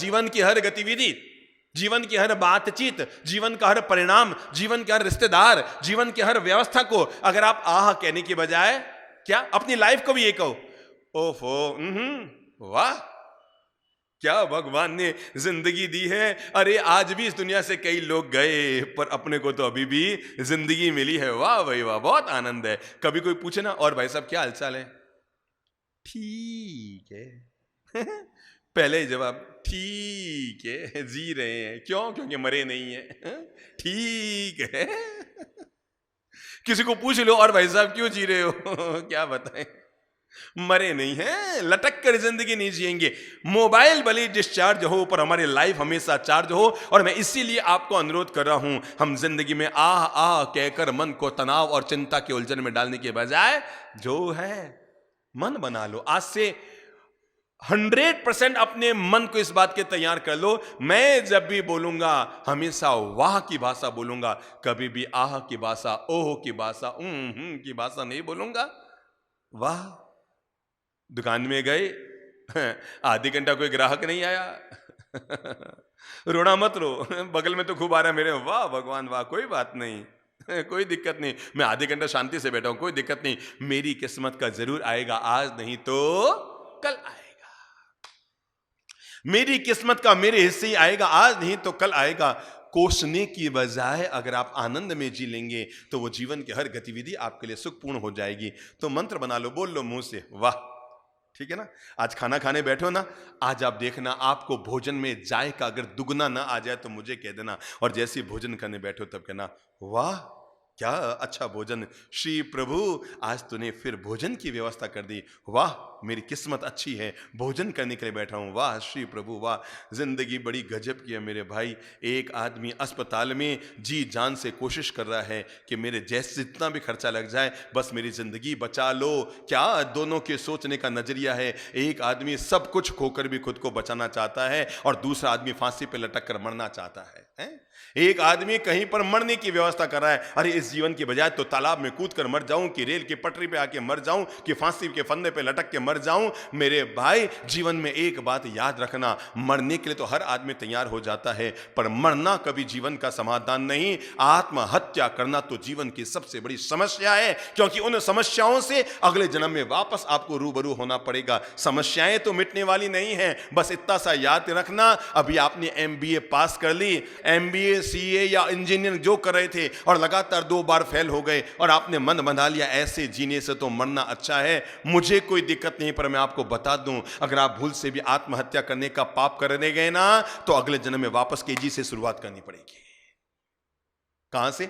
जीवन की हर गतिविधि, जीवन की हर बातचीत, जीवन का हर परिणाम, जीवन के हर रिश्तेदार, जीवन की हर व्यवस्था को अगर आप आह कहने की बजाय क्या अपनी लाइफ को भी ये कहो, ओफो, वाह क्या भगवान ने जिंदगी दी है। अरे आज भी इस दुनिया से कई लोग गए पर अपने को तो अभी भी जिंदगी मिली है। वाह भाई वाह, बहुत आनंद है। कभी कोई पूछे ना, और भाई साहब क्या हालचाल है? ठीक है पहले ही जवाब ठीक है, जी रहे हैं। क्यों? क्योंकि मरे नहीं है। ठीक है किसी को पूछ लो, और भाई साहब क्यों जी रहे हो? क्या बताएं, मरे नहीं हैं, लटक कर जिंदगी नहीं जिएंगे। मोबाइल भले डिस्चार्ज हो पर हमारी लाइफ हमेशा चार्ज हो। और मैं इसीलिए आपको अनुरोध कर रहा हूं, हम जिंदगी में आह आह कहकर मन को तनाव और चिंता के उलझन में डालने के बजाय जो है मन बना लो। आज से 100% अपने मन को इस बात के तैयार कर लो, मैं जब भी बोलूंगा हमेशा वाह की भाषा बोलूंगा, कभी भी आह की भाषा, ओह की भाषा, की भाषा नहीं बोलूंगा। वाह, दुकान में गए, आधे घंटा कोई ग्राहक नहीं आया रोना मत रो, बगल में तो खूब आ रहा है मेरे, वाह भगवान वाह, कोई बात नहीं कोई दिक्कत नहीं, मैं आधे घंटा शांति से बैठा हूं, कोई दिक्कत नहीं, मेरी किस्मत का जरूर आएगा, आज नहीं तो कल आएगा। मेरी किस्मत का मेरे हिस्से ही आएगा, आज नहीं तो कल आएगा। कोसने की बजाय अगर आप आनंद में जी लेंगे तो वो जीवन की हर गतिविधि आपके लिए सुखपूर्ण हो जाएगी। तो मंत्र बना लो, बोल लो मुंह से वाह, ठीक है ना। आज खाना खाने बैठो ना, आज आप देखना आपको भोजन में जायका अगर दुगना ना आ जाए तो मुझे कह देना, और जैसे भोजन करने बैठो तब कहना वाह क्या अच्छा भोजन, श्री प्रभु आज तूने फिर भोजन की व्यवस्था कर दी, वाह मेरी किस्मत अच्छी है, भोजन करने के लिए बैठा हूं, वाह श्री प्रभु वाह, जिंदगी बड़ी गजब की है मेरे भाई। एक आदमी अस्पताल में जी जान से कोशिश कर रहा है कि मेरे जैसे जितना भी खर्चा लग जाए बस मेरी जिंदगी बचा लो। क्या दोनों के सोचने का नजरिया है। एक आदमी सब कुछ खोकर भी खुद को बचाना चाहता है और दूसरा आदमी फांसी पे लटक कर मरना चाहता है? एक आदमी कहीं पर मरने की व्यवस्था कर रहा है, अरे इस जीवन की बजाय तो तालाब में कूद कर मर जाऊं, कि रेल की पटरी पे आके मर जाऊं, कि फांसी के फंदे पे लटक के मर जाऊं। मेरे भाई जीवन में एक बात याद रखना, मरने के लिए तो हर आदमी तैयार हो जाता है पर मरना कभी जीवन का समाधान नहीं। आत्महत्या करना तो जीवन की सबसे बड़ी समस्या है, क्योंकि उन समस्याओं से अगले जन्म में वापस आपको रूबरू होना पड़ेगा। समस्याएं तो मिटने वाली नहीं है, बस इतना सा याद रखना, अभी आपने MBA पास कर ली, MBA CA या इंजीनियरिंग जो कर रहे थे और लगातार 2 बार फेल हो गए और आपने मन बना लिया ऐसे जीने से तो मरना अच्छा है, मुझे कोई दिक्कत नहीं, पर मैं आपको बता दूं अगर आप भूल से भी आत्महत्या करने का पाप करने गए ना तो अगले जन्म में वापस KG से शुरुआत करनी पड़ेगी। कहां से?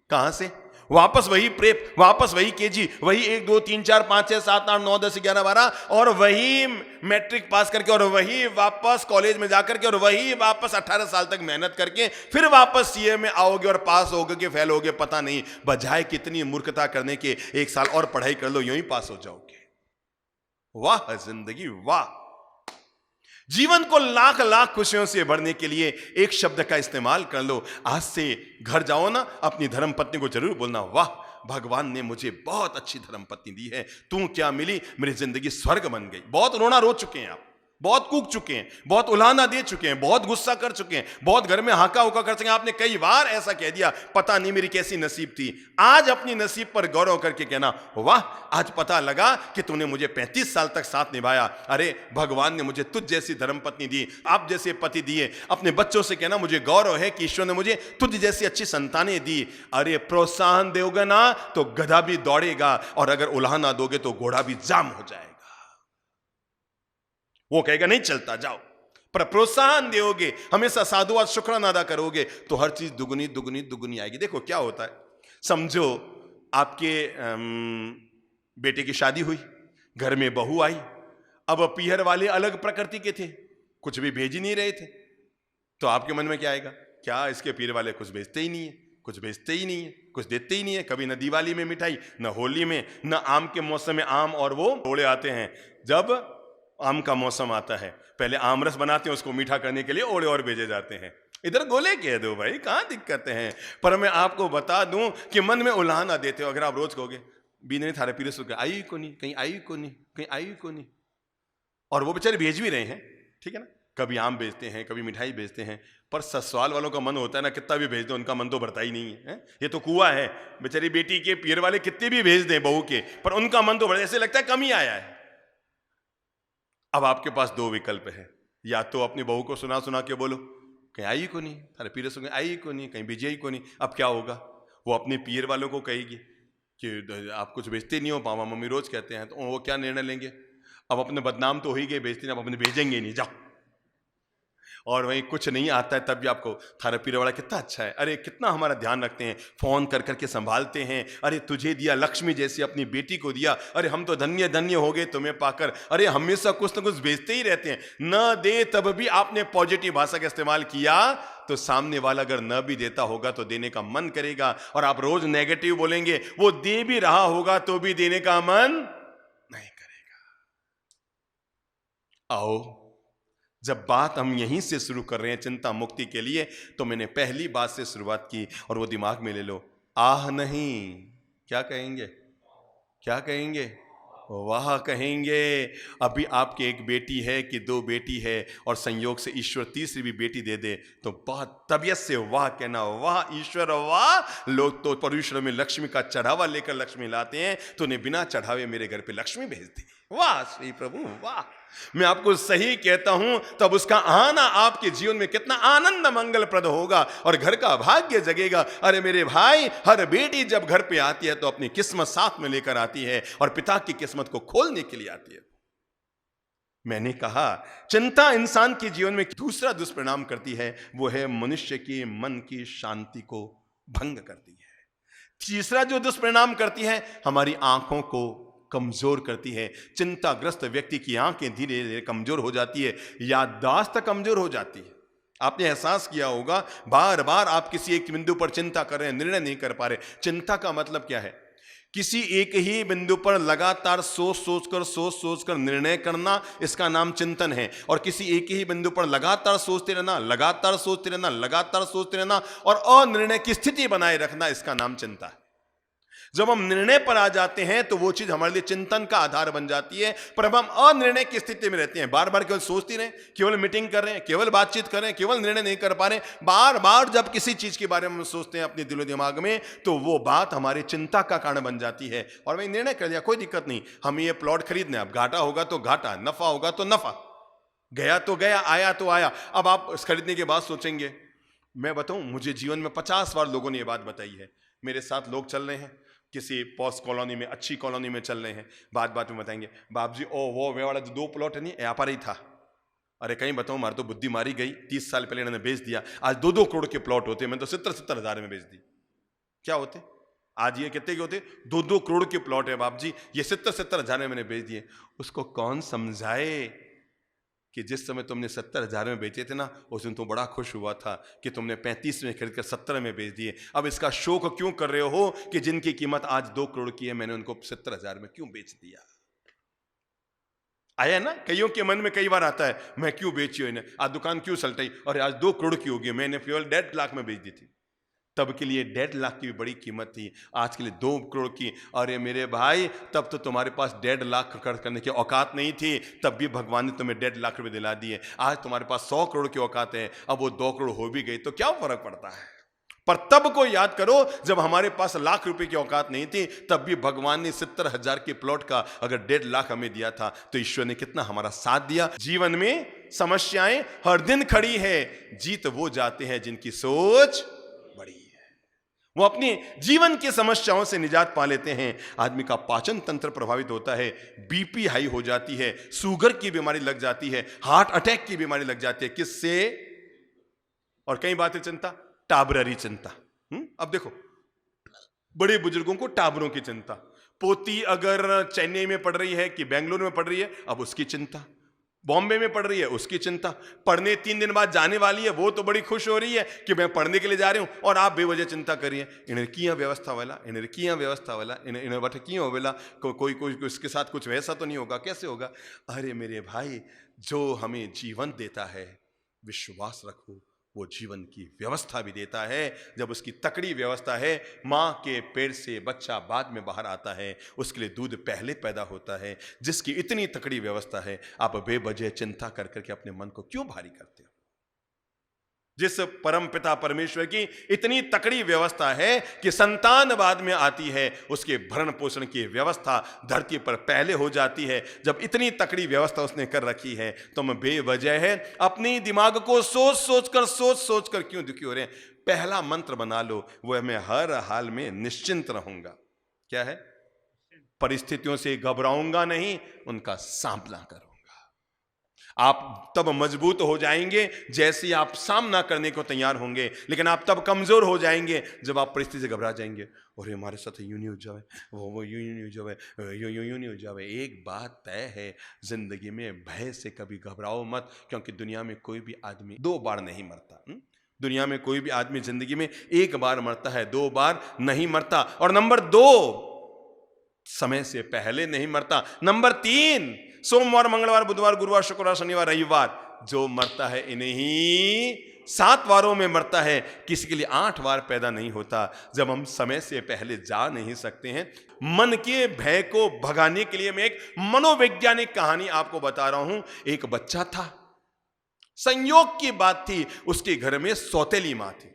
कहां से? वापस वही प्रेप, वापस वही KG, वही 1 2 3 4 5 6 7 8 9 10 11 12 और वही मैट्रिक पास करके और वही वापस कॉलेज में जाकर के और वही वापस 18 साल तक मेहनत करके फिर वापस CA में आओगे और पास होगे कि फेल होगे पता नहीं। बजाय कितनी मूर्खता करने के 1 साल और पढ़ाई कर लो, यूं ही पास हो जाओगे। वाह जिंदगी वाह। जीवन को लाख लाख खुशियों से भरने के लिए एक शब्द का इस्तेमाल कर लो। आज से घर जाओ ना, अपनी धर्मपत्नी को जरूर बोलना, वाह भगवान ने मुझे बहुत अच्छी धर्मपत्नी दी है, तू क्या मिली, मेरी जिंदगी स्वर्ग बन गई। बहुत रोना रो चुके हैं आप, बहुत कूक चुके हैं, बहुत उलाहना दे चुके हैं, बहुत गुस्सा कर चुके हैं, बहुत घर में हाका हुका कर चुके हैं। आपने कई बार ऐसा कह दिया, पता नहीं मेरी कैसी नसीब थी। आज अपनी नसीब पर गौरव करके कहना, वाह आज पता लगा कि तूने मुझे 35 साल तक साथ निभाया। अरे भगवान ने मुझे तुझ जैसी धर्मपत्नी दी, आप जैसे पति दिए। अपने बच्चों से कहना, मुझे गौरव है कि ईश्वर ने मुझे तुझ जैसी अच्छी संतानें दी। अरे प्रोत्साहन दोगे ना तो गधा भी दौड़ेगा, और अगर उलाहना दोगे तो घोड़ा भी जाम हो जाएगा। वो कहेगा नहीं चलता जाओ, पर प्रोत्साहन दोगे, हमेशा साधुवाद शुक्राना अदा करोगे तो हर चीज दुगनी दुगनी दुगनी आएगी। देखो क्या होता है, समझो आपके बेटे की शादी हुई, घर में बहू आई, अब पीहर वाले अलग प्रकृति के थे, कुछ भी भेज ही नहीं रहे थे, तो आपके मन में क्या आएगा, क्या इसके पीहर वाले कुछ भेजते ही नहीं है, कुछ भेजते ही नहीं है, कुछ देते ही नहीं है। कभी न दिवाली में मिठाई, न होली में, न आम के मौसम में आम और वो ओले आते हैं। जब आम का मौसम आता है पहले आम रस बनाते हैं, उसको मीठा करने के लिए ओले और भेजे जाते हैं। इधर गोले कह दो भाई, कहां दिक्कतें हैं। पर मैं आपको बता दूं कि मन में उलाहना देते हो। अगर आप रोज कहोगे बीने थारे पीरे सुख आई को नहीं, कहीं आई को नहीं, कहीं आई को नहीं, और वो बेचारे भेज भी रहे हैं, ठीक है ना, कभी आम बेचते हैं, कभी मिठाई बेचते हैं, पर ससुराल वालों का मन होता है ना, कितना भी भेज दो उनका मन तो भरता ही नहीं है, ये तो कुआं है। बेचारी बेटी के पियर वाले कितने भी भेज दें बहू के, पर उनका मन तो भरता, ऐसे लगता है कम ही आया है। अब आपके पास दो विकल्प है, या तो अपनी बहू को सुना सुना के बोलो कहीं आई को नहीं, थारे पीर सुन आई को नहीं, कहीं भेजी ही को नहीं। अब क्या होगा, वो अपने पीर वालों को कहेगी कि आप कुछ बेचते नहीं हो, पापा मम्मी रोज कहते हैं, तो वो क्या निर्णय लेंगे, अब अपने बदनाम तो हो ही गए, बेचते नहीं, अब अपने भेजेंगे नहीं, जाओ। और वहीं कुछ नहीं आता है तब भी आपको थारा पीर वाला कितना अच्छा है, अरे कितना हमारा ध्यान रखते हैं, फोन कर करके संभालते हैं, अरे तुझे दिया लक्ष्मी जैसी अपनी बेटी को दिया, अरे हम तो धन्य धन्य हो गए तुम्हें पाकर, अरे हमेशा कुछ ना कुछ बेचते ही रहते हैं। न दे तब भी आपने पॉजिटिव भाषा का इस्तेमाल किया, तो सामने वाला अगर न भी देता होगा तो देने का मन करेगा, और आप रोज नेगेटिव बोलेंगे, वो दे भी रहा होगा तो भी देने का मन नहीं करेगा। आओ, जब बात हम यहीं से शुरू कर रहे हैं चिंता मुक्ति के लिए, तो मैंने पहली बात से शुरुआत की, और वो दिमाग में ले लो, आह नहीं, क्या कहेंगे, क्या कहेंगे, वाह कहेंगे। अभी आपकी एक बेटी है कि दो बेटी है, और संयोग से ईश्वर तीसरी भी बेटी दे दे, तो बहुत तबीयत से वाह कहना, वाह ईश्वर वाह। लोग तो परमेश्वर में लक्ष्मी का चढ़ावा लेकर लक्ष्मी लाते हैं, तो उन्हें बिना चढ़ावे मेरे घर पे लक्ष्मी भेज दी, वाह श्री प्रभु वाह। मैं आपको सही कहता हूं, तब उसका आना आपके जीवन में कितना आनंद मंगलप्रद होगा, और घर का भाग्य जगेगा। अरे मेरे भाई, हर बेटी जब घर पे आती है तो अपनी किस्मत साथ में लेकर आती है, और पिता की किस्मत को खोलने के लिए आती है। मैंने कहा, चिंता इंसान के जीवन में दूसरा दुष्परिणाम करती है, वो है मनुष्य के मन की शांति को भंग करती है। तीसरा जो दुष्परिणाम करती है, हमारी आंखों को कमजोर करती है। चिंताग्रस्त व्यक्ति की आंखें धीरे धीरे कमजोर हो जाती है, याददाश्त कमजोर हो जाती है। आपने एहसास किया होगा, बार बार आप किसी एक बिंदु पर चिंता कर रहे हैं, निर्णय नहीं कर पा रहे। चिंता का मतलब क्या है, किसी एक ही बिंदु पर लगातार सोच सोचकर निर्णय करना, इसका नाम चिंतन है। और किसी एक ही बिंदु पर लगातार सोचते रहना, लगातार सोचते रहना, लगातार सोचते रहना, और अनिर्णय की स्थिति बनाए रखना, इसका नाम चिंता है। जब हम निर्णय पर आ जाते हैं तो वो चीज हमारे लिए चिंतन का आधार बन जाती है, पर अब हम अनिर्णय की स्थिति में रहते हैं, बार बार केवल सोचते रहे, केवल मीटिंग कर रहे हैं, केवल बातचीत कर रहे हैं, केवल निर्णय नहीं कर पा रहे। बार बार जब किसी चीज के बारे में सोचते हैं अपने दिलो दिमाग में, तो वो बात हमारी चिंता का कारण बन जाती है। और वही निर्णय कर लिया, कोई दिक्कत नहीं, हम ये प्लॉट खरीदने, अब घाटा होगा तो घाटा, नफा होगा तो नफा, गया तो गया, आया तो आया। अब आप खरीदने के बाद सोचेंगे, मैं बताऊं, मुझे जीवन में 50 बार लोगों ने ये बात बताई है। मेरे साथ लोग चल रहे हैं, किसी पॉस्ट कॉलोनी में, अच्छी कॉलोनी में चल रहे हैं, बात में बताएंगे, बाप जी ओ वो वे वाला जो 2 प्लॉट है नहीं, यहाँ पर ही था। अरे कहीं बताऊं, हमारी तो बुद्धि मारी गई, 30 साल पहले इन्होंने बेच दिया, आज 2-2 करोड़ के प्लॉट होते, मैंने तो 70-70 हजार में बेच दी। क्या होते आज, ये कितने के होते, 2-2 करोड़ के प्लॉट है बाप जी, ये 70-70 हजार में मैंने बेच दिए। उसको कौन समझाए कि जिस समय तुमने 70 हजार में बेचे थे ना, उस दिन तो बड़ा खुश हुआ था कि तुमने 35 में खरीद कर 70 में बेच दिए। अब इसका शोक क्यों कर रहे हो कि जिनकी कीमत आज 2 करोड़ की है, मैंने उनको 70 हजार में क्यों बेच दिया। आया ना, कईयों के मन में कई बार आता है, मैं क्यों बेची हो इन्हें, आज दुकान क्यों सलटाई, और आज 2 करोड़ की होगी, मैंने केवल 1.5 लाख में बेच दी थी। तब के लिए 1.5 लाख की भी बड़ी कीमत थी, आज के लिए 2 करोड़ की। अरे मेरे भाई, तब तो तुम्हारे पास 1.5 लाख खर्च करने की औकात नहीं थी, तब भी भगवान ने तुम्हें 1.5 लाख रुपए दिला दिए। आज तुम्हारे पास 100 करोड़ की औकात है, अब वो 2 करोड़ हो भी गई तो क्या फर्क पड़ता है। पर तब को याद करो जब हमारे पास लाख रुपए की औकात नहीं थी, तब भी भगवान ने 70 हजार के प्लॉट का अगर 1.5 लाख हमें दिया था, तो ईश्वर ने कितना हमारा साथ दिया। जीवन में समस्याएं हर दिन खड़ी है, जीत वो जाते हैं जिनकी सोच बड़ी है, वो अपनी जीवन की समस्याओं से निजात पा लेते हैं। आदमी का पाचन तंत्र प्रभावित होता है, बीपी हाई हो जाती है, शुगर की बीमारी लग जाती है, हार्ट अटैक की बीमारी लग जाती है। किससे? और कई बातें चिंता, टाबररी चिंता। अब देखो, बड़े बुजुर्गों को टाबरों की चिंता, पोती अगर चेन्नई में पढ़ रही है कि बेंगलुरु में पढ़ रही है, अब उसकी चिंता, बॉम्बे में पढ़ रही है उसकी चिंता, पढ़ने 3 दिन बाद जाने वाली है, वो तो बड़ी खुश हो रही है कि मैं पढ़ने के लिए जा रही हूं, और आप बेवजह चिंता करिए, इन्हें किया व्यवस्था वाला, इन्हें बट किया वेला, कोई उसके साथ कुछ वैसा तो नहीं होगा, कैसे होगा। अरे मेरे भाई, जो हमें जीवन देता है, विश्वास रखो वो जीवन की व्यवस्था भी देता है। जब उसकी तकड़ी व्यवस्था है, माँ के पेट से बच्चा बाद में बाहर आता है, उसके लिए दूध पहले पैदा होता है। जिसकी इतनी तकड़ी व्यवस्था है, आप बेवजह चिंता कर करके अपने मन को क्यों भारी करते हो? जिस परम पिता परमेश्वर की इतनी तकड़ी व्यवस्था है कि संतान बाद में आती है, उसके भरण पोषण की व्यवस्था धरती पर पहले हो जाती है। जब इतनी तकड़ी व्यवस्था उसने कर रखी है, तो हम बेवजह है अपनी दिमाग को सोच सोच कर क्यों दुखी हो रहे हैं? पहला मंत्र बना लो, वो मैं हर हाल में निश्चिंत रहूंगा। क्या है? परिस्थितियों से घबराऊंगा नहीं, उनका सामना करूंगा। आप तब मजबूत हो जाएंगे जैसे आप सामना करने को तैयार होंगे, लेकिन आप तब कमजोर हो जाएंगे जब आप परिस्थिति से घबरा जाएंगे। और हमारे साथ यूं नहीं हो जाए, वो यूं नहीं हो जाए, यूं नहीं हो जाए। एक बात तय है, जिंदगी में भय से कभी घबराओ मत, क्योंकि दुनिया में कोई भी आदमी 2 बार नहीं मरता। दुनिया में कोई भी आदमी जिंदगी में 1 बार मरता है, 2 बार नहीं मरता। और नंबर 2, समय से पहले नहीं मरता। नंबर 3, सोमवार, मंगलवार, बुधवार, गुरुवार, शुक्रवार, शनिवार, रविवार जो मरता है इन्हीं 7 वारों में मरता है। किसी के लिए 8 बार पैदा नहीं होता। जब हम समय से पहले जा नहीं सकते हैं, मन के भय को भगाने के लिए मैं एक मनोवैज्ञानिक कहानी आपको बता रहा हूं। एक बच्चा था, संयोग की बात थी, उसके घर में सौतेली मां थी।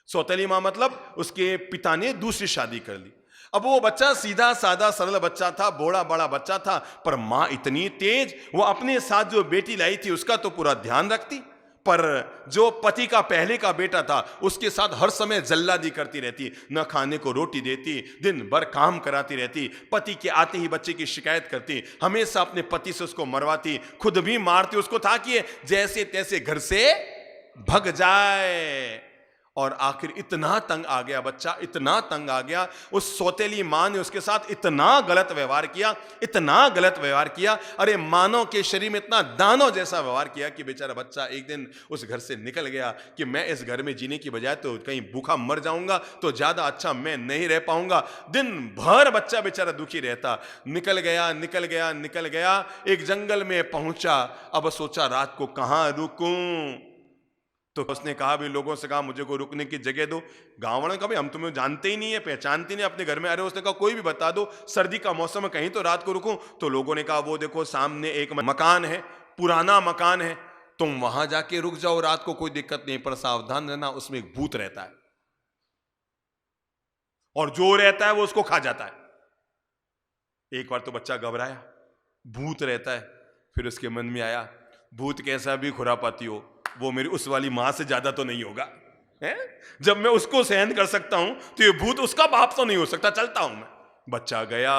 सौतेली मां मतलब उसके पिता ने दूसरी शादी कर ली। अब वो बच्चा सीधा साधा सरल बच्चा था, बड़ा बड़ा बच्चा था, पर मां इतनी तेज, वो अपने साथ जो बेटी लाई थी उसका तो पूरा ध्यान रखती, पर जो पति का पहले का बेटा था उसके साथ हर समय जल्लादी करती रहती, न खाने को रोटी देती, दिन भर काम कराती रहती, पति के आते ही बच्चे की शिकायत करती, हमेशा अपने पति से उसको मरवाती, खुद भी मारती उसको ताकि जैसे तैसे घर से भग जाए। और आखिर इतना तंग आ गया बच्चा, इतना तंग आ गया, उस सौतेली मां ने उसके साथ इतना गलत व्यवहार किया, इतना गलत व्यवहार किया, अरे मानव के शरीर में इतना दानव जैसा व्यवहार किया कि बेचारा बच्चा एक दिन उस घर से निकल गया कि मैं इस घर में जीने की बजाय तो कहीं भूखा मर जाऊंगा तो ज्यादा अच्छा मैं नहीं रह पाऊंगा। दिन भर बच्चा बेचारा दुखी रहता। निकल गया, एक जंगल में पहुंचा। अब सोचा रात को कहां रुकूं, तो उसने कहा भी, लोगों से कहा मुझे को रुकने की जगह दो। गांव वालों ने कहा भाई हम तुम्हें जानते ही नहीं है, पहचानते नहीं अपने घर में। अरे उसने कहा कोई भी बता दो, सर्दी का मौसम है, कहीं तो रात को रुकूं। तो लोगों ने कहा वो देखो सामने एक मकान है, पुराना मकान है, तुम वहां जाके रुक जाओ रात को, कोई दिक्कत नहीं, पर सावधान रहना उसमें एक भूत रहता है, और जो रहता है वो उसको खा जाता है। एक बार तो बच्चा घबराया, भूत रहता है। फिर उसके मन में आया, भूत कैसा भी खुरापाती हो, वो मेरी उस वाली मां से ज्यादा तो नहीं होगा है? जब मैं उसको सहन कर सकता हूं तो ये भूत उसका बाप तो नहीं हो सकता, चलता हूं मैं। बच्चा गया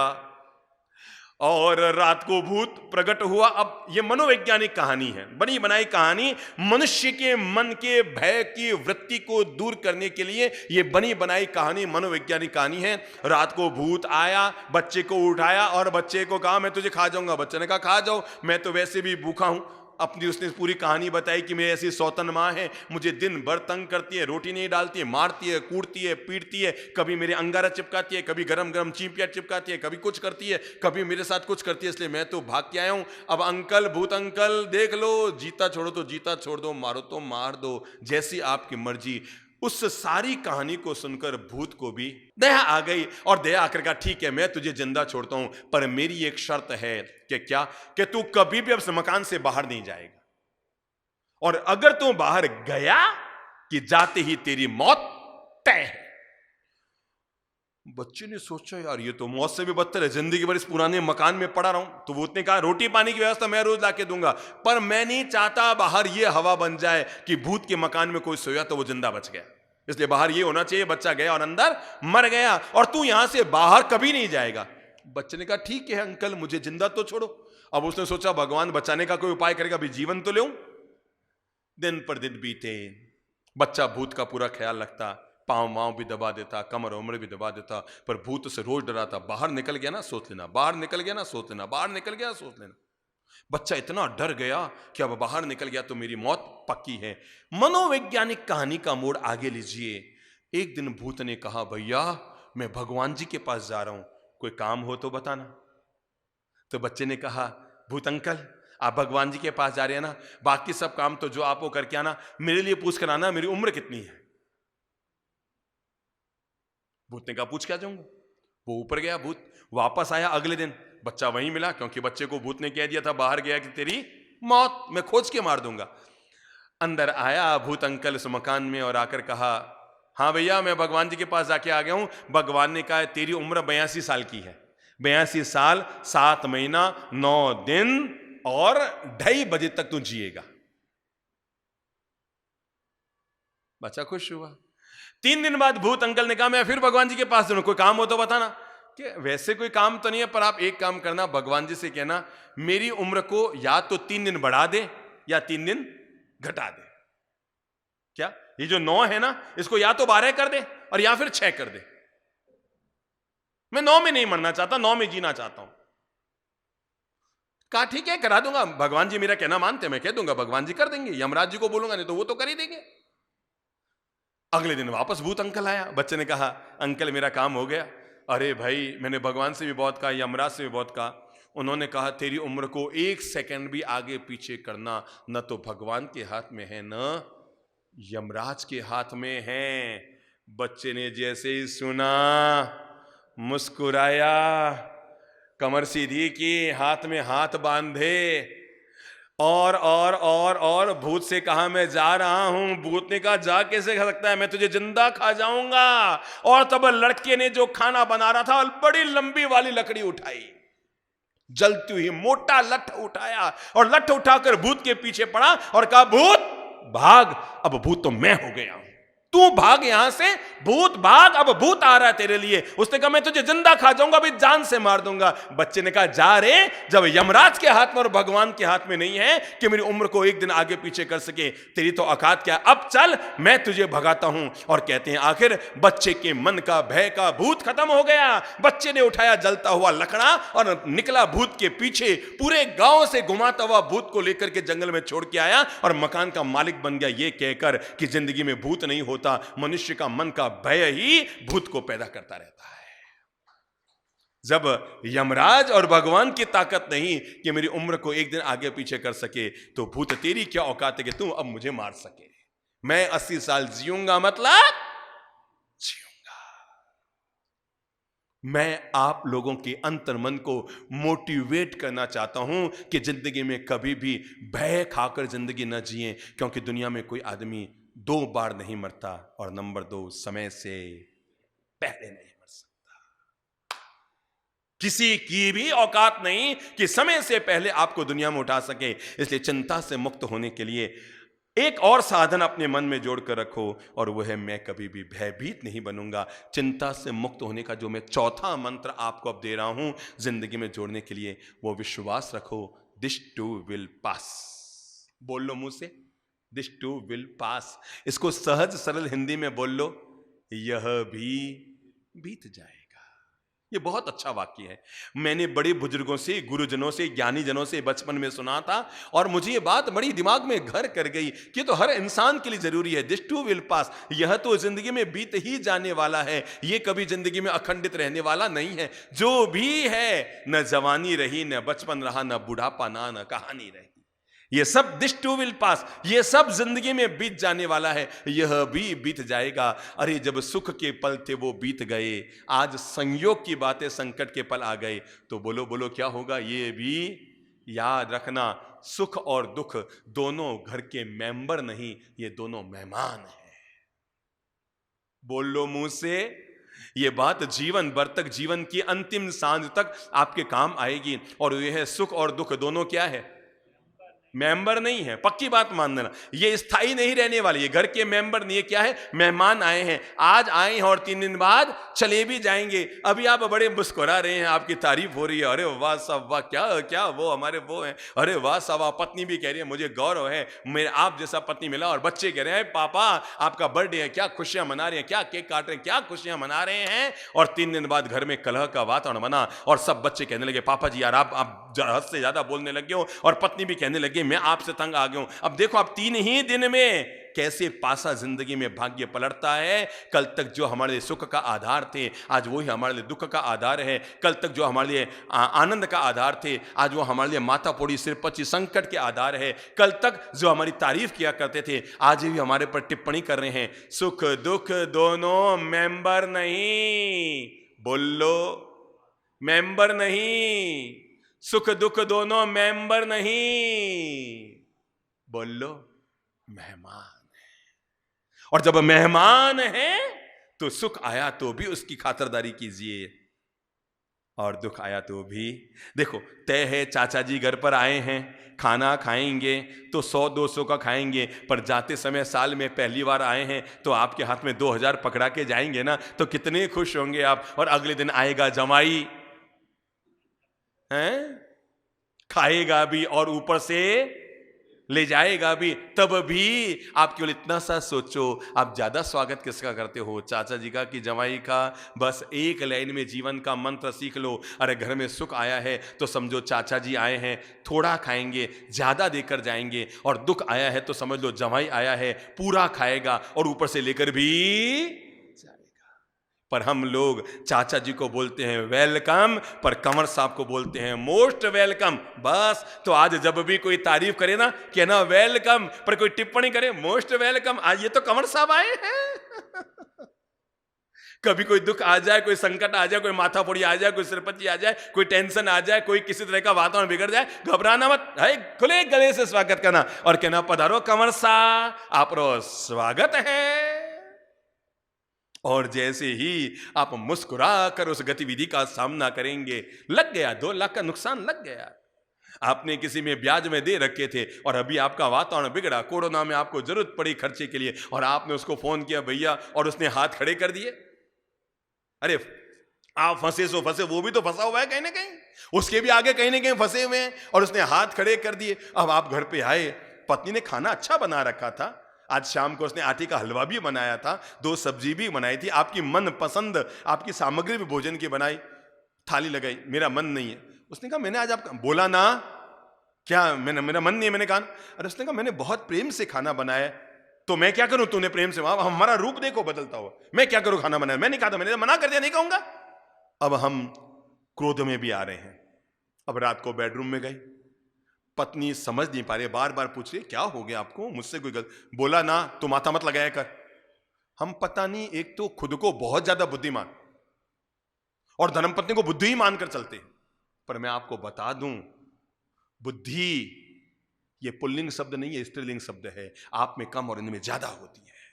और रात को भूत प्रकट हुआ। अब ये मनोवैज्ञानिक कहानी है, बनी बनाई कहानी, मनुष्य के मन के भय की वृत्ति को दूर करने के लिए ये बनी बनाई कहानी, मनोवैज्ञानिक कहानी है। रात को भूत आया, बच्चे को उठाया और बच्चे को कहा मैं तुझे खा जाऊंगा। बच्चे ने कहा खा जाओ, मैं तो वैसे भी भूखा हूं। अपनी उसने पूरी कहानी बताई कि मेरी ऐसी सौतन माँ है, मुझे दिन भर तंग करती है, रोटी नहीं डालती है, मारती है, कूटती है, पीटती है, कभी मेरे अंगारा चिपकाती है, कभी गरम गरम चींटियां चिपकाती है, कभी कुछ करती है, कभी मेरे साथ कुछ करती है, इसलिए मैं तो भाग के आया हूं। अब अंकल, भूत अंकल देख लो, जीता छोड़ो तो जीता छोड़ दो, मारो तो मार दो, जैसी आपकी मर्जी। उस सारी कहानी को सुनकर भूत को भी दया आ गई, और दया आकर कहा ठीक है मैं तुझे जिंदा छोड़ता हूं, पर मेरी एक शर्त है। कि क्या? कि तू कभी भी अब इस मकान से बाहर नहीं जाएगा, और अगर तू बाहर गया कि जाते ही तेरी मौत तय है। बच्चे ने सोचा यार ये तो मौत से भी बदतर है, जिंदगी भर इस पुराने मकान में पड़ा रहूं। तो भूत ने कहा रोटी पानी की व्यवस्था मैं रोज लाके दूंगा, पर मैं नहीं चाहता बाहर ये हवा बन जाए कि भूत के मकान में कोई सोया तो वो जिंदा बच गया, इसलिए बाहर ये होना चाहिए बच्चा गया और अंदर मर गया, और तू यहां से बाहर कभी नहीं जाएगा। बच्चे ने कहा ठीक है अंकल, मुझे जिंदा तो छोड़ो। अब उसने सोचा भगवान बचाने का कोई उपाय करेगा, अभी जीवन तो ले। दिन पर दिन बीते, बच्चा भूत का पूरा ख्याल रखता, पांव मांव भी दबा देता, कमर उमर भी दबा देता, पर भूत से रोज डराता, बाहर निकल गया ना सोच लेना, बाहर निकल गया ना सोच लेना, बाहर निकल गया सोच लेना। बच्चा इतना डर गया कि अब बाहर निकल गया तो मेरी मौत पक्की है। मनोवैज्ञानिक कहानी का मोड़ आगे लीजिए। एक दिन भूत ने कहा भैया मैं भगवान जी के पास जा रहा हूं, कोई काम हो तो बताना। तो बच्चे ने कहा भूत अंकल आप भगवान जी के पास जा रहे हैं ना, बाकी सब काम तो जो आप वो करके आना, मेरे लिए पूछ कर आना मेरी उम्र कितनी है। भूत ने कहा पूछ क्या जाऊंगा। वो ऊपर गया, भूत वापस आया अगले दिन, बच्चा वहीं मिला, क्योंकि बच्चे को भूत ने कह दिया था बाहर गया कि तेरी मौत मैं खोज के मार दूंगा। अंदर आया भूत अंकल उस मकान में और आकर कहा, हाँ भैया मैं भगवान जी के पास जाके आ गया हूं। भगवान ने कहा तेरी उम्र 82 साल की है, 82 साल 7 महीना 9 दिन और 2:30 बजे तक तू जिएगा। बच्चा खुश हुआ। 3 दिन बाद भूत अंकल ने कहा मैं फिर भगवान जी के पास जाऊं, कोई काम हो तो बताना। कि वैसे कोई काम तो नहीं है, पर आप एक काम करना, भगवान जी से कहना मेरी उम्र को या तो 3 दिन बढ़ा दे या 3 दिन घटा दे। क्या ये जो 9 है ना, इसको या तो 12 कर दे और या फिर 6 कर दे। मैं 9 में नहीं मरना चाहता, 9 में जीना चाहता हूं। कहा ठीक है करा दूंगा, भगवान जी मेरा कहना मानते, मैं कह दूंगा भगवान जी कर देंगे, यमराज जी को बोलूंगा नहीं तो वो तो कर ही देंगे। अगले दिन वापस भूत अंकल आया। बच्चे ने कहा अंकल मेरा काम हो गया। अरे भाई मैंने भगवान से भी बहुत कहा, यमराज से भी बहुत कहा, उन्होंने कहा तेरी उम्र को 1 सेकंड भी आगे पीछे करना न तो भगवान के हाथ में है न यमराज के हाथ में है। बच्चे ने जैसे ही सुना मुस्कुराया, कमर सीधी की, हाथ में हाथ बांधे और भूत से कहा मैं जा रहा हूं। भूत ने कहा जा कैसे खा सकता है, मैं तुझे जिंदा खा जाऊंगा। और तब लड़के ने जो खाना बना रहा था बड़ी लंबी वाली लकड़ी उठाई, जलती हुई मोटा लठ उठाया और लठ उठाकर भूत के पीछे पड़ा और कहा भूत भाग, अब भूत तो मैं हो गया हूं, तू भाग यहां से, भूत भाग, अब भूत आ रहा है तेरे लिए। उसने कहा मैं तुझे जिंदा खा जाऊंगा, अभी जान से मार दूंगा। बच्चे ने कहा जा रे, जब यमराज के हाथ में और भगवान के हाथ में नहीं है कि मेरी उम्र को 1 दिन आगे पीछे कर सके, तेरी तो औकात क्या, अब चल मैं तुझे भगाता हूं। और कहते हैं आखिर बच्चे के मन का भय का भूत खत्म हो गया। बच्चे ने उठाया जलता हुआ लकड़ा और निकला भूत के पीछे, पूरे गांव से घुमाता हुआ भूत को लेकर के जंगल में छोड़ के आया और मकान का मालिक बन गया, ये कहकर कि जिंदगी में भूत नहीं होता, मनुष्य का मन का भय ही भूत को पैदा करता रहता है। जब यमराज और भगवान की ताकत नहीं कि मेरी उम्र को 1 दिन आगे पीछे कर सके, तो भूत तेरी क्या औकात है कि तू अब मुझे मार सके। मैं 80 साल जीऊंगा, मतलब जीऊंगा। मैं आप लोगों के अंतर मन को मोटिवेट करना चाहता हूं कि जिंदगी में कभी भी भय खाकर जिंदगी न जिए, क्योंकि दुनिया में कोई आदमी 2 बार नहीं मरता और नंबर 2 समय से पहले नहीं मर सकता। किसी की भी औकात नहीं कि समय से पहले आपको दुनिया में उठा सके। इसलिए चिंता से मुक्त होने के लिए एक और साधन अपने मन में जोड़कर रखो, और वह है मैं कभी भी भयभीत नहीं बनूंगा। चिंता से मुक्त होने का जो मैं चौथा मंत्र आपको अब दे रहा हूं जिंदगी में जोड़ने के लिए, वो विश्वास रखो, दिस टू विल पास। बोल लो मुंह से, दिस टू विल पास। इसको सहज सरल हिंदी में बोल लो, यह भी बीत जाएगा। ये बहुत अच्छा वाक्य है। मैंने बड़े बुजुर्गों से, गुरुजनों से, ज्ञानी जनों से बचपन में सुना था और मुझे ये बात बड़ी दिमाग में घर कर गई कि तो हर इंसान के लिए जरूरी है। दिस टू विल पास, यह तो जिंदगी में बीत ही जाने वाला है, ये कभी जिंदगी में अखंडित रहने वाला नहीं है। जो भी है, न जवानी रही, न बचपन रहा, न बुढ़ापा, न कहानी रही, ये सब दिस टू विल पास, ये सब जिंदगी में बीत जाने वाला है, यह भी बीत जाएगा। अरे जब सुख के पल थे वो बीत गए, आज संयोग की बातें, संकट के पल आ गए, तो बोलो बोलो क्या होगा, ये भी याद रखना, सुख और दुख दोनों घर के मेंबर नहीं, ये दोनों मेहमान हैं। बोल लो मुंह से, ये बात जीवन भर तक, जीवन की अंतिम सांझ तक आपके काम आएगी। और यह है सुख और दुख दोनों क्या है, मेंबर नहीं है। पक्की बात मान लेना, ये स्थायी नहीं रहने वाली, ये घर के मेंबर नहीं है। क्या है, मेहमान आए हैं, आज आए हैं और 3 दिन बाद चले भी जाएंगे। अभी आप बड़े मुस्कुरा रहे हैं, आपकी तारीफ हो रही है, अरे वाह साहब वाह, क्या क्या वो हमारे वो हैं, अरे वाह साहब वाह। पत्नी भी कह रही है मुझे गौरव है, मेरे आप जैसा पत्नी मिला। और बच्चे कह रहे हैं पापा आपका बर्थडे है, क्या खुशियां मना रहे हैं, क्या केक काट रहे हैं, क्या खुशियां मना रहे हैं। और 3 दिन बाद घर में कलह का वातावरण बना और सब बच्चे कहने लगे पापा जी यार आप हद से ज्यादा बोलने लगे हो। और पत्नी भी कहने लगी मैं आपसे तंग आ गया हूं। अब देखो आप 3 ही दिन में कैसे पासा जिंदगी में भाग्य पलटता है। कल तक जो हमारे लिए सुख का आधार थे, आज वही हमारे लिए दुख का आधार है। कल तक जो हमारे लिए आनंद का आधार थे, आज वो हमारे लिए माता पोड़ी सिरपची संकट के आधार है। कल तक जो हमारी तारीफ किया करते थे, आज भी हमारे पर टिप्पणी कर रहे हैं। सुख दुख दोनों मेंबर नहीं, बोलो मेंबर नहीं, सुख दुख दोनों मेंबर नहीं, बोलो मेहमान है। और जब मेहमान है तो सुख आया तो भी उसकी खातिरदारी कीजिए, और दुख आया तो भी। देखो, तय है चाचा जी घर पर आए हैं, खाना खाएंगे तो 100-200 का खाएंगे, पर जाते समय साल में पहली बार आए हैं तो आपके हाथ में 2000 पकड़ा के जाएंगे ना, तो कितने खुश होंगे आप। और अगले दिन आएगा जमाई, हैं, खाएगा भी और ऊपर से ले जाएगा भी, तब भी आप केवल इतना सा सोचो, आप ज्यादा स्वागत किसका करते हो, चाचा जी का कि जमाई का। बस एक लाइन में जीवन का मंत्र सीख लो। अरे घर में सुख आया है तो समझो चाचा जी आए हैं, थोड़ा खाएंगे, ज्यादा देकर जाएंगे। और दुख आया है तो समझ लो जमाई आया है, पूरा खाएगा और ऊपर से लेकर भी जाएगा। पर हम लोग चाचा जी को बोलते हैं वेलकम, पर कंवर साहब को बोलते हैं मोस्ट वेलकम। बस, तो आज जब भी कोई तारीफ करे ना, कहना वेलकम, पर कोई टिप्पणी करे मोस्ट वेलकम। आज ये तो कंवर साहब आए हैं। कभी कोई दुख आ जाए, कोई संकट आ जाए, कोई माथा फोड़ी आ जाए, कोई सिरपची आ जाए, कोई टेंशन आ जाए, कोई किसी तरह का वातावरण बिगड़ जाए, घबराना मत है, खुले गले से स्वागत करना और कहना पधारो कंवर साहब, आपरो स्वागत है। और जैसे ही आप मुस्कुरा कर उस गतिविधि का सामना करेंगे, लग गया 2 लाख का नुकसान लग गया। आपने किसी में ब्याज में दे रखे थे और अभी आपका वातावरण बिगड़ा, कोरोना में आपको जरूरत पड़ी खर्चे के लिए और आपने उसको फोन किया भैया, और उसने हाथ खड़े कर दिए। अरे आप फंसे सो फंसे, वो भी तो फंसा हुआ है कहीं ना कहीं, उसके भी आगे कहीं ना कहीं फंसे हुए हैं, और उसने हाथ खड़े कर दिए। अब आप घर पे आए, पत्नी ने खाना अच्छा बना रखा था, आज शाम को उसने आटे का हलवा भी बनाया था, 2 सब्जी भी बनाई थी, आपकी मन पसंद आपकी सामग्री भी भोजन की बनाई, थाली लगाई। मेरा मन नहीं है, उसने कहा मैंने आज आपका बोला ना, क्या मैंने, मेरा मन नहीं है, मैंने कहा। अरे उसने कहा मैंने बहुत प्रेम से खाना बनाया, तो मैं क्या करूं, तूने प्रेम से, हमारा रूप देखो बदलता हुआ, मैं क्या करूं खाना बनाया, मैं नहीं खाता, मैंने मना कर दिया, नहीं कहूंगा। अब हम क्रोध में भी आ रहे हैं। अब रात को बेडरूम में गई, पत्नी समझ नहीं पा रही, बार बार पूछ रही क्या हो गया आपको, मुझसे कोई गलत, बोला ना तो माथा मत लगाया कर। हम पता नहीं, एक तो खुद को बहुत ज्यादा बुद्धिमान और धर्मपत्नी को बुद्धि ही मानकर चलते हैं। पर मैं आपको बता दूं, बुद्धि ये पुल्लिंग शब्द नहीं है, स्त्रीलिंग शब्द है, आप में कम और इनमें ज्यादा होती है।